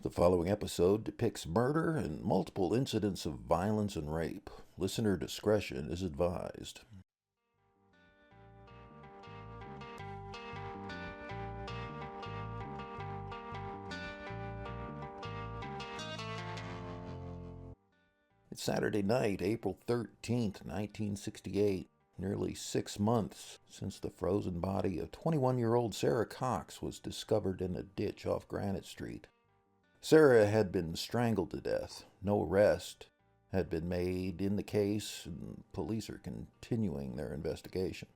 The following episode depicts murder and multiple incidents of violence and rape. Listener discretion is advised. It's Saturday night, April 13th, 1968. Nearly 6 months since the frozen body of 21-year-old Sarah Cox was discovered in a ditch off Granite Street. Sarah had been strangled to death. No arrest had been made in the case, and police are continuing their investigation.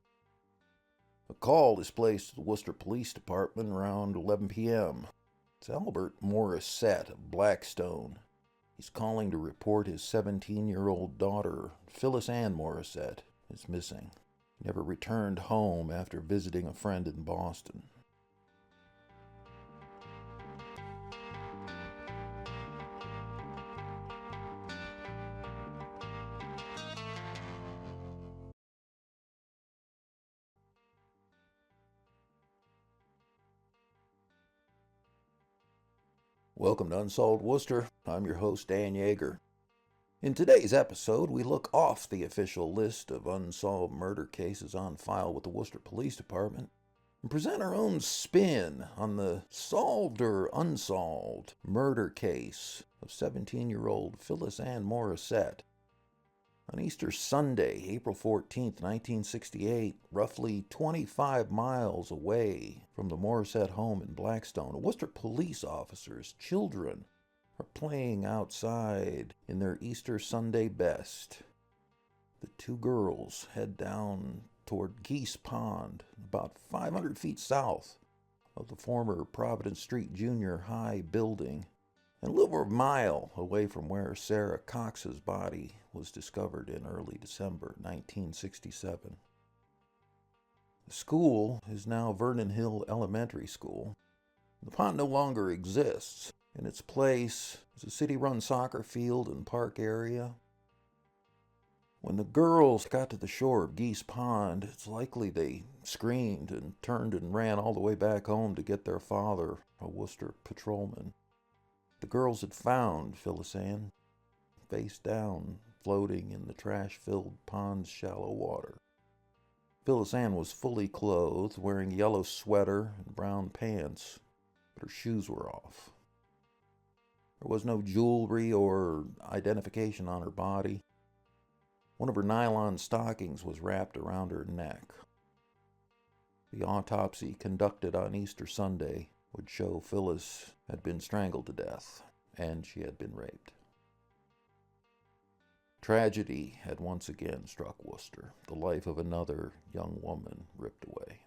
A call is placed to the Worcester Police Department around 11 p.m. It's Albert Morrissette of Blackstone. He's calling to report his 17-year-old daughter, Phyllis Ann Morrissette, is missing. He never returned home after visiting a friend in Boston. Welcome to Unsolved Worcester. I'm your host, Dan Yeager. In today's episode, we look off the official list of unsolved murder cases on file with the Worcester Police Department and present our own spin on the solved or unsolved murder case of 17-year-old Phyllis Ann Morrissette. On Easter Sunday, April 14th, 1968, roughly 25 miles away from the Morrissette home in Blackstone, Worcester police officers' children are playing outside in their Easter Sunday best. The two girls head down toward Geese Pond, about 500 feet south of the former Providence Street Junior High building, and a little over a mile away from where Sarah Cox's body was discovered in early December 1967. The school is now Vernon Hill Elementary School. The pond no longer exists. In its place is a city-run soccer field and park area. When the girls got to the shore of Geese Pond, it's likely they screamed and turned and ran all the way back home to get their father, a Worcester patrolman. The girls had found Phyllis Ann, face down, floating in the trash-filled pond's shallow water. Phyllis Ann was fully clothed, wearing a yellow sweater and brown pants, but her shoes were off. There was no jewelry or identification on her body. One of her nylon stockings was wrapped around her neck. The autopsy conducted on Easter Sunday would show Phyllis had been strangled to death, and she had been raped. Tragedy had once again struck Worcester. The life of another young woman ripped away.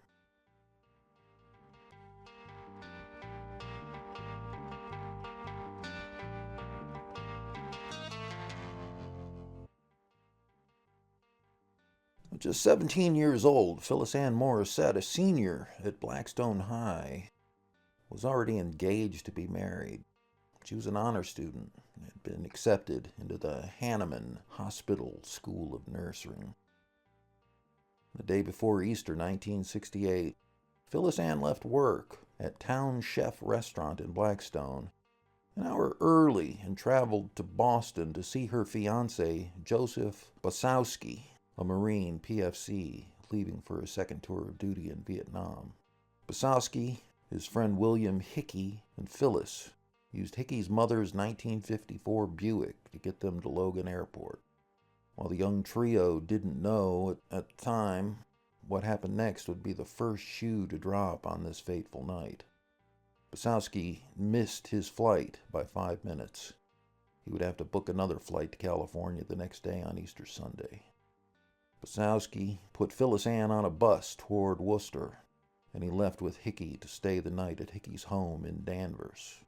Just 17 years old, Phyllis Ann Morrissette, a senior at Blackstone High, was already engaged to be married. She was an honor student and had been accepted into the Hanneman Hospital School of Nursing. The day before Easter 1968, Phyllis Ann left work at Town Chef Restaurant in Blackstone an hour early and traveled to Boston to see her fiancé, Joseph Bosowski, a Marine PFC, leaving for a second tour of duty in Vietnam. Bosowski, his friend William Hickey, and Phyllis used Hickey's mother's 1954 Buick to get them to Logan Airport. While the young trio didn't know at the time, what happened next would be the first shoe to drop on this fateful night. Bosowski missed his flight by 5 minutes. He would have to book another flight to California the next day on Easter Sunday. Bosowski put Phyllis Ann on a bus toward Worcester, and he left with Hickey to stay the night at Hickey's home in Danvers.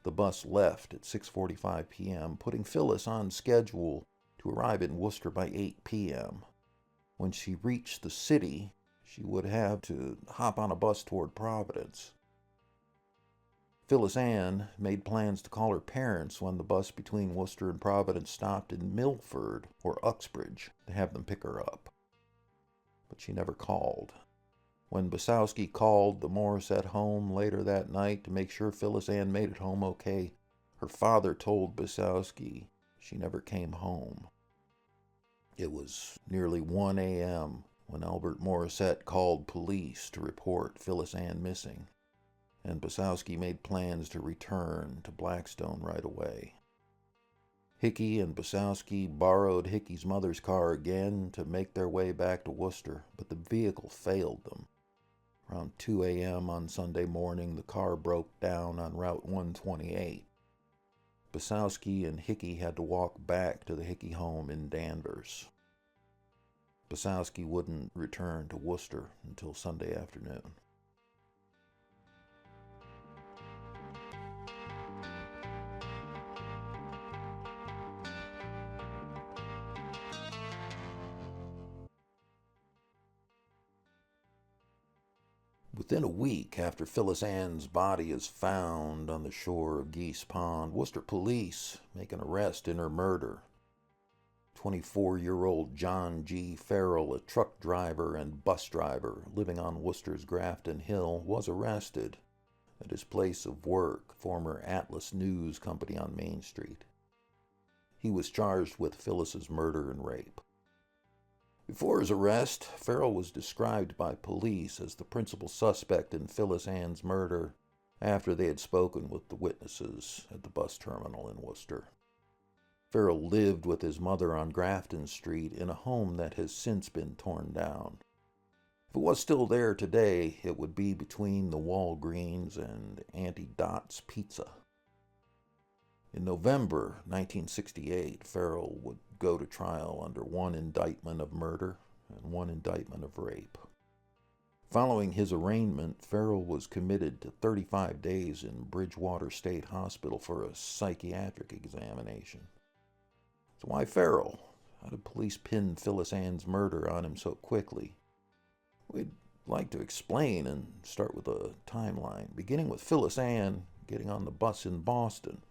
The bus left at 6:45 p.m., putting Phyllis on schedule to arrive in Worcester by 8 p.m. When she reached the city, she would have to hop on a bus toward Providence. Phyllis Ann made plans to call her parents when the bus between Worcester and Providence stopped in Milford or Uxbridge to have them pick her up. But she never called. When Bosowski called the Morrissette home later that night to make sure Phyllis Ann made it home okay, her father told Bosowski she never came home. It was nearly 1 a.m. when Albert Morrissette called police to report Phyllis Ann missing, and Bosowski made plans to return to Blackstone right away. Hickey and Bosowski borrowed Hickey's mother's car again to make their way back to Worcester, but the vehicle failed them. Around 2 a.m. on Sunday morning, the car broke down on Route 128. Bosowski and Hickey had to walk back to the Hickey home in Danvers. Bosowski wouldn't return to Worcester until Sunday afternoon. Within a week after Phyllis Ann's body is found on the shore of Geese Pond, Worcester police make an arrest in her murder. 24-year-old John G Farrell, a truck driver and bus driver living on Worcester's Grafton Hill, was arrested at his place of work, former Atlas News Company on Main Street. He was charged with Phyllis's murder and rape. Before his arrest, Farrell was described by police as the principal suspect in Phyllis Ann's murder after they had spoken with the witnesses at the bus terminal in Worcester. Farrell lived with his mother on Grafton Street in a home that has since been torn down. If it was still there today, it would be between the Walgreens and Auntie Dot's Pizza. In November 1968, Farrell would go to trial under one indictment of murder and one indictment of rape. Following his arraignment, Farrell was committed to 35 days in Bridgewater State Hospital for a psychiatric examination. So why Farrell? How did police pin Phyllis Ann's murder on him so quickly? We'd like to explain and start with a timeline, beginning with Phyllis Ann getting on the bus in Boston.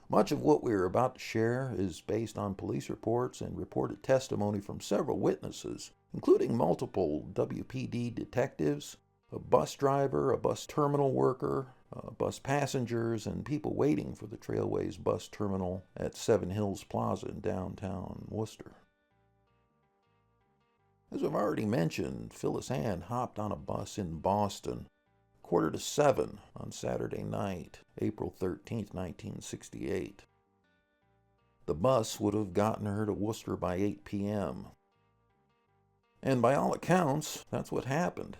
Much of what we are about to share is based on police reports and reported testimony from several witnesses, including multiple WPD detectives, a bus driver, a bus terminal worker, bus passengers, and people waiting for the Trailways bus terminal at Seven Hills Plaza in downtown Worcester. As I've already mentioned, Phyllis Ann hopped on a bus in Boston 6:45 on Saturday night, April 13, 1968. The bus would have gotten her to Worcester by 8 p.m. And by all accounts, that's what happened.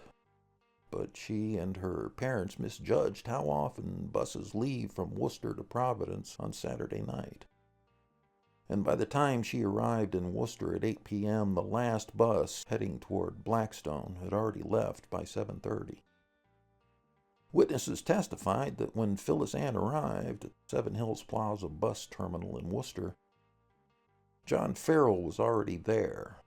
But she and her parents misjudged how often buses leave from Worcester to Providence on Saturday night. And by the time she arrived in Worcester at 8 p.m., the last bus heading toward Blackstone had already left by 7:30. Witnesses testified that when Phyllis Ann arrived at Seven Hills Plaza bus terminal in Worcester, John Farrell was already there.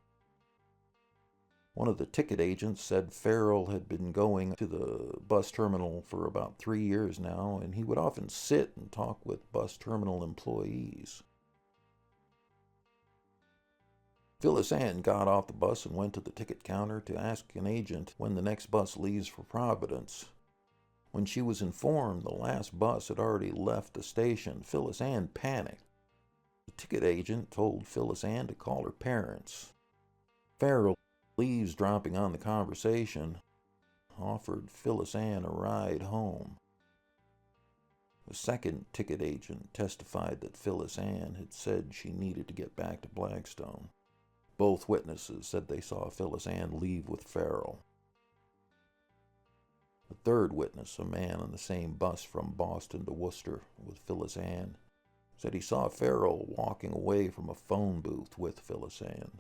One of the ticket agents said Farrell had been going to the bus terminal for about 3 years now, and he would often sit and talk with bus terminal employees. Phyllis Ann got off the bus and went to the ticket counter to ask an agent when the next bus leaves for Providence. When she was informed the last bus had already left the station, Phyllis Ann panicked. The ticket agent told Phyllis Ann to call her parents. Farrell, eavesdropping on the conversation, offered Phyllis Ann a ride home. The second ticket agent testified that Phyllis Ann had said she needed to get back to Blackstone. Both witnesses said they saw Phyllis Ann leave with Farrell. The third witness, a man on the same bus from Boston to Worcester with Phyllis Ann, said he saw Farrell walking away from a phone booth with Phyllis Ann.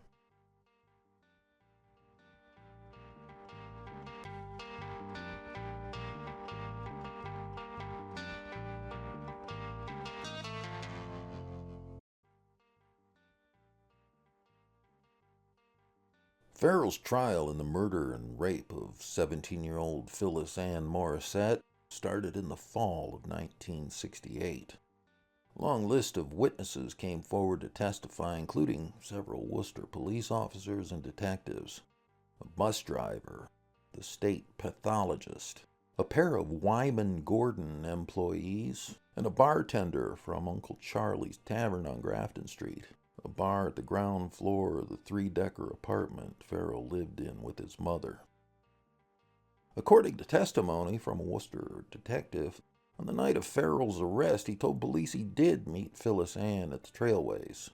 Farrell's trial in the murder and rape of 17-year-old Phyllis Ann Morrissette started in the fall of 1968. A long list of witnesses came forward to testify, including several Worcester police officers and detectives, a bus driver, the state pathologist, a pair of Wyman Gordon employees, and a bartender from Uncle Charlie's Tavern on Grafton Street, a bar at the ground floor of the three-decker apartment Farrell lived in with his mother. According to testimony from a Worcester detective, on the night of Farrell's arrest, he told police he did meet Phyllis Ann at the Trailways,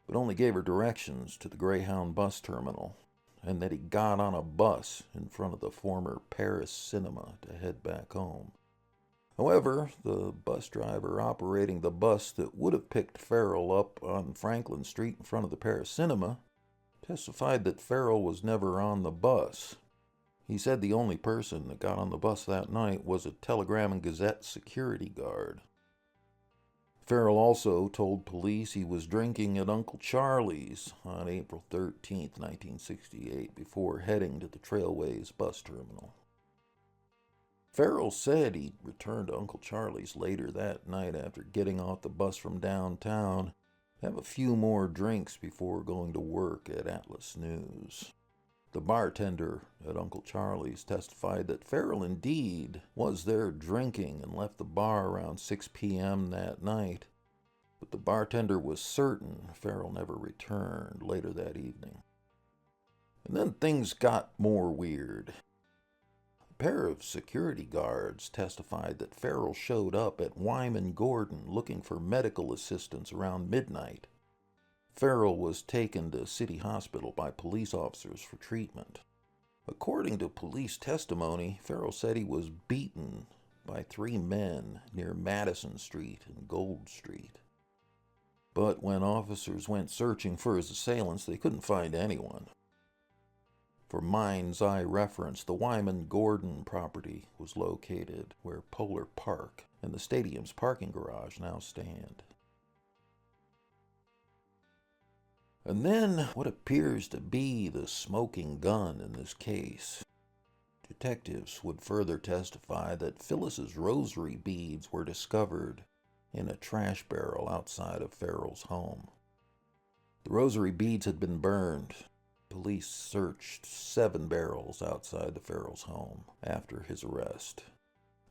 but only gave her directions to the Greyhound bus terminal, and that he got on a bus in front of the former Paris Cinema to head back home. However, the bus driver operating the bus that would have picked Farrell up on Franklin Street in front of the Paris Cinema testified that Farrell was never on the bus. He said the only person that got on the bus that night was a Telegram and Gazette security guard. Farrell also told police he was drinking at Uncle Charlie's on April 13, 1968, before heading to the Trailways bus terminal. Farrell said he returned to Uncle Charlie's later that night after getting off the bus from downtown to have a few more drinks before going to work at Atlas News. The bartender at Uncle Charlie's testified that Farrell indeed was there drinking and left the bar around 6 p.m. that night, but the bartender was certain Farrell never returned later that evening. And then things got more weird. A pair of security guards testified that Farrell showed up at Wyman Gordon looking for medical assistance around midnight. Farrell was taken to City Hospital by police officers for treatment. According to police testimony, Farrell said he was beaten by 3 men near Madison Street and Gold Street. But when officers went searching for his assailants, they couldn't find anyone. For mind's eye reference, the Wyman Gordon property was located where Polar Park and the stadium's parking garage now stand. And then, what appears to be the smoking gun in this case. Detectives would further testify that Phyllis's rosary beads were discovered in a trash barrel outside of Farrell's home. The rosary beads had been burned. Police searched 7 barrels outside the Farrell's home after his arrest.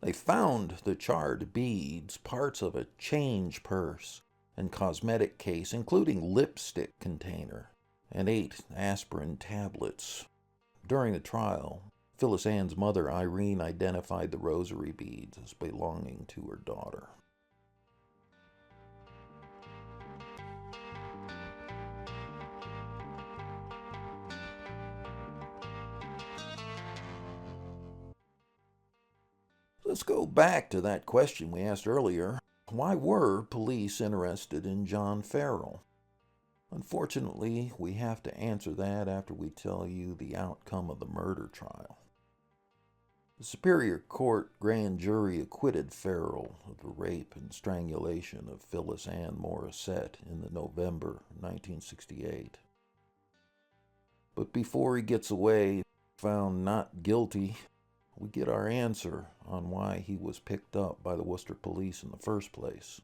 They found the charred beads, parts of a change purse, and cosmetic case, including lipstick container, and 8 aspirin tablets. During the trial, Phyllis Ann's mother, Irene, identified the rosary beads as belonging to her daughter. Let's go back to that question we asked earlier. Why were police interested in John Farrell? Unfortunately, we have to answer that after we tell you the outcome of the murder trial. The Superior Court grand jury acquitted Farrell of the rape and strangulation of Phyllis Ann Morrissette in the November 1968. But before he gets away, found not guilty, we get our answer on why he was picked up by the Worcester police in the first place.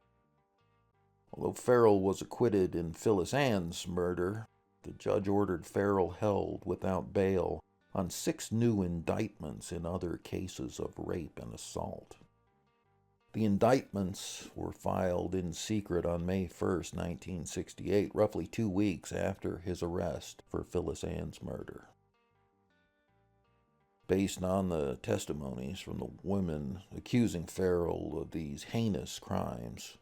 Although Farrell was acquitted in Phyllis Ann's murder, the judge ordered Farrell held without bail on 6 new indictments in other cases of rape and assault. The indictments were filed in secret on May 1st, 1968, roughly 2 weeks after his arrest for Phyllis Ann's murder. Based on the testimonies from the women accusing Farrell of these heinous crimes,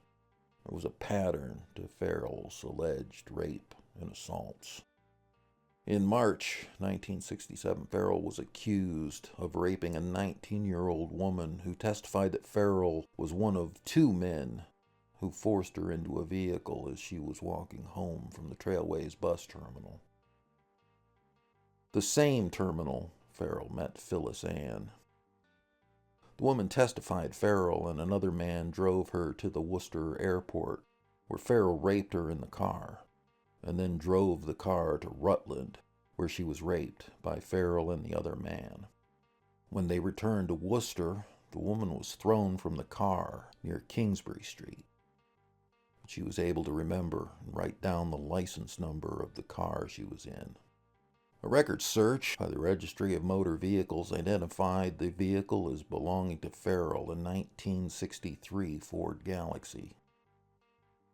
there was a pattern to Farrell's alleged rape and assaults. In March 1967, Farrell was accused of raping a 19-year-old woman who testified that Farrell was one of 2 men who forced her into a vehicle as she was walking home from the Trailways bus terminal. The same terminal Farrell met Phyllis Ann. The woman testified Farrell and another man drove her to the Worcester airport, where Farrell raped her in the car, and then drove the car to Rutland, where she was raped by Farrell and the other man. When they returned to Worcester, the woman was thrown from the car near Kingsbury Street. But she was able to remember and write down the license number of the car she was in. A record search by the Registry of Motor Vehicles identified the vehicle as belonging to Farrell, a 1963 Ford Galaxy.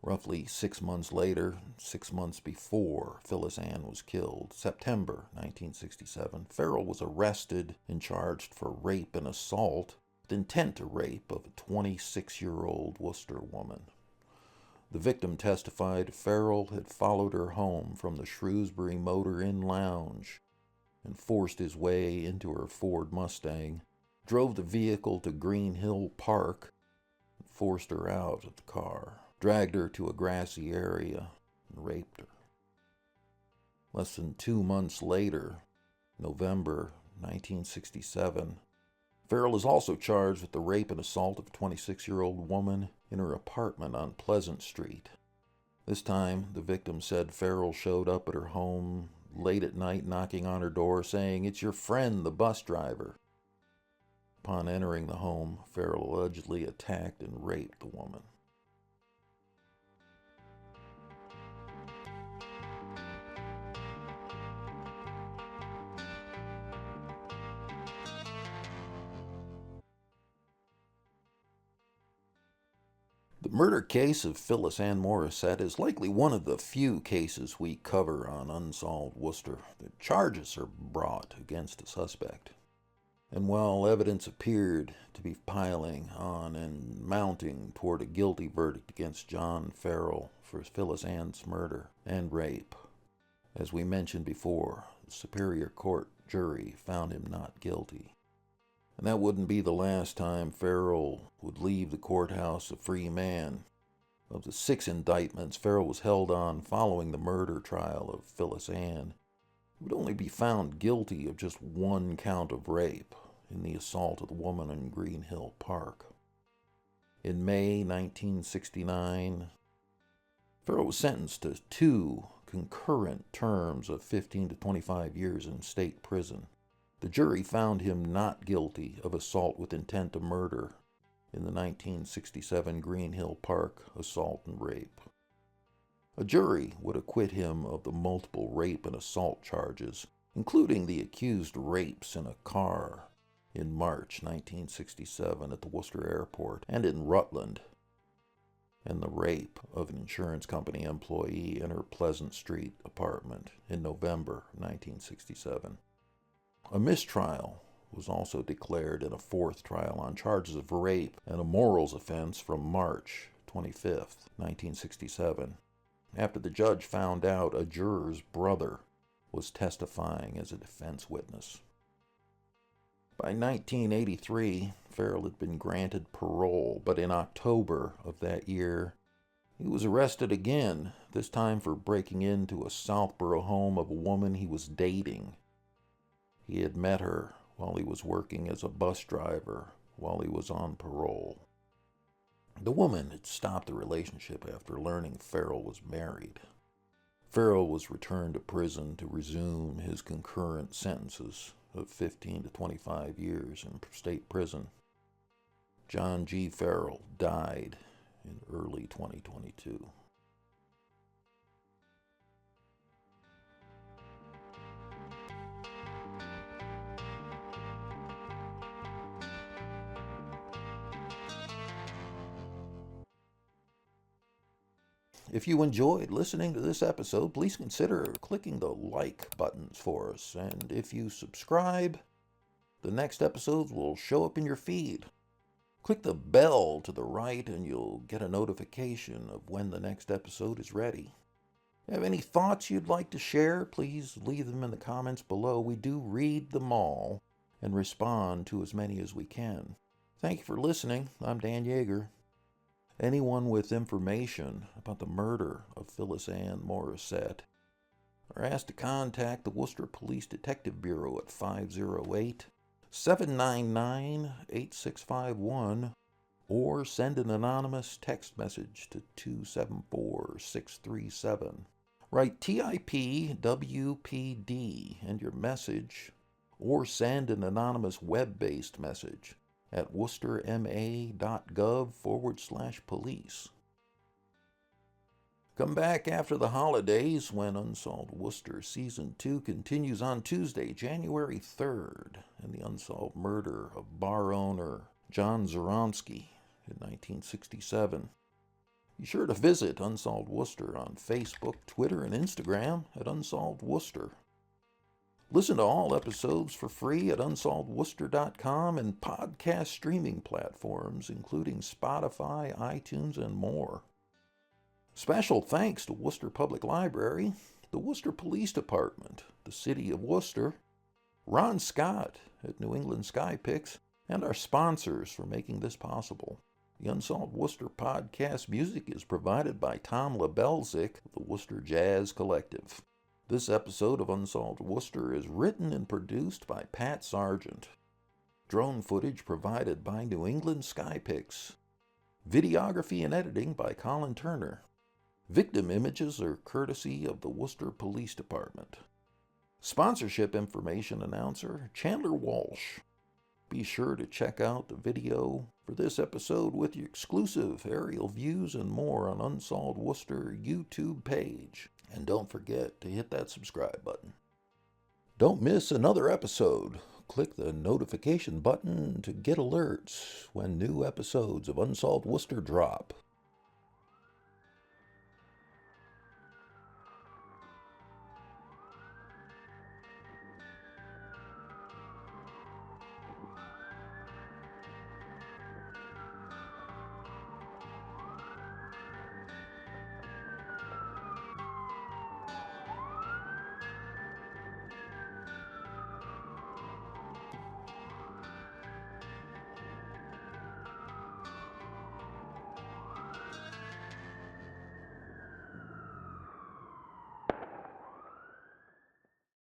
Roughly 6 months later, 6 months before Phyllis Ann was killed, September 1967, Farrell was arrested and charged for rape and assault with intent to rape of a 26-year-old Worcester woman. The victim testified Farrell had followed her home from the Shrewsbury Motor Inn lounge and forced his way into her Ford Mustang, drove the vehicle to Green Hill Park, and forced her out of the car, dragged her to a grassy area, and raped her. Less than 2 months later, November 1967, Farrell is also charged with the rape and assault of a 26-year-old woman in her apartment on Pleasant Street. This time, the victim said Farrell showed up at her home late at night knocking on her door saying, "It's your friend, the bus driver." Upon entering the home, Farrell allegedly attacked and raped the woman. The murder case of Phyllis Ann Morrissette is likely one of the few cases we cover on Unsolved Worcester. The charges are brought against the suspect. And while evidence appeared to be piling on and mounting toward a guilty verdict against John Farrell for Phyllis Ann's murder and rape, as we mentioned before, the Superior Court jury found him not guilty. And that wouldn't be the last time Farrell would leave the courthouse a free man. Of the 6 indictments Farrell was held on following the murder trial of Phyllis Ann, he would only be found guilty of just 1 count of rape in the assault of the woman in Green Hill Park. In May 1969, Farrell was sentenced to 2 concurrent terms of 15 to 25 years in state prison. The jury found him not guilty of assault with intent to murder in the 1967 Green Hill Park assault and rape. A jury would acquit him of the multiple rape and assault charges, including the accused rapes in a car in March 1967 at the Worcester Airport and in Rutland, and the rape of an insurance company employee in her Pleasant Street apartment in November 1967. A mistrial was also declared in a 4th trial on charges of rape and a morals offense from March 25, 1967, after the judge found out a juror's brother was testifying as a defense witness. By 1983, Farrell had been granted parole, but in October of that year, he was arrested again, this time for breaking into a Southborough home of a woman he was dating. He had met her while he was working as a bus driver while he was on parole. The woman had stopped the relationship after learning Farrell was married. Farrell was returned to prison to resume his concurrent sentences of 15 to 25 years in state prison. John G. Farrell died in early 2022. If you enjoyed listening to this episode, please consider clicking the like buttons for us. And if you subscribe, the next episodes will show up in your feed. Click the bell to the right and you'll get a notification of when the next episode is ready. Have any thoughts you'd like to share? Please leave them in the comments below. We do read them all and respond to as many as we can. Thank you for listening. I'm Dan Yeager. Anyone with information about the murder of Phyllis Ann Morrissette are asked to contact the Worcester Police Detective Bureau at 508-799-8651 or send an anonymous text message to 274-637. Write TIP WPD and your message, or send an anonymous web-based message at worcesterma.gov/police. Come back after the holidays when Unsolved Worcester Season 2 continues on Tuesday, January 3rd, in the unsolved murder of bar owner John Zoromsky in 1967. Be sure to visit Unsolved Worcester on Facebook, Twitter, and Instagram at Unsolved Worcester. Listen to all episodes for free at unsolvedworcester.com and podcast streaming platforms including Spotify, iTunes, and more. Special thanks to Worcester Public Library, the Worcester Police Department, the City of Worcester, Ron Scott at New England Sky Picks, and our sponsors for making this possible. The Unsolved Worcester podcast music is provided by Tom Lebelzik of the Worcester Jazz Collective. This episode of Unsolved Worcester is written and produced by Pat Sargent. Drone footage provided by New England Sky Picks. Videography and editing by Colin Turner. Victim images are courtesy of the Worcester Police Department. Sponsorship information announcer Chandler Walsh. Be sure to check out the video for this episode with your exclusive aerial views and more on Unsolved Worcester YouTube page. And don't forget to hit that subscribe button. Don't miss another episode. Click the notification button to get alerts when new episodes of Unsolved Worcester drop.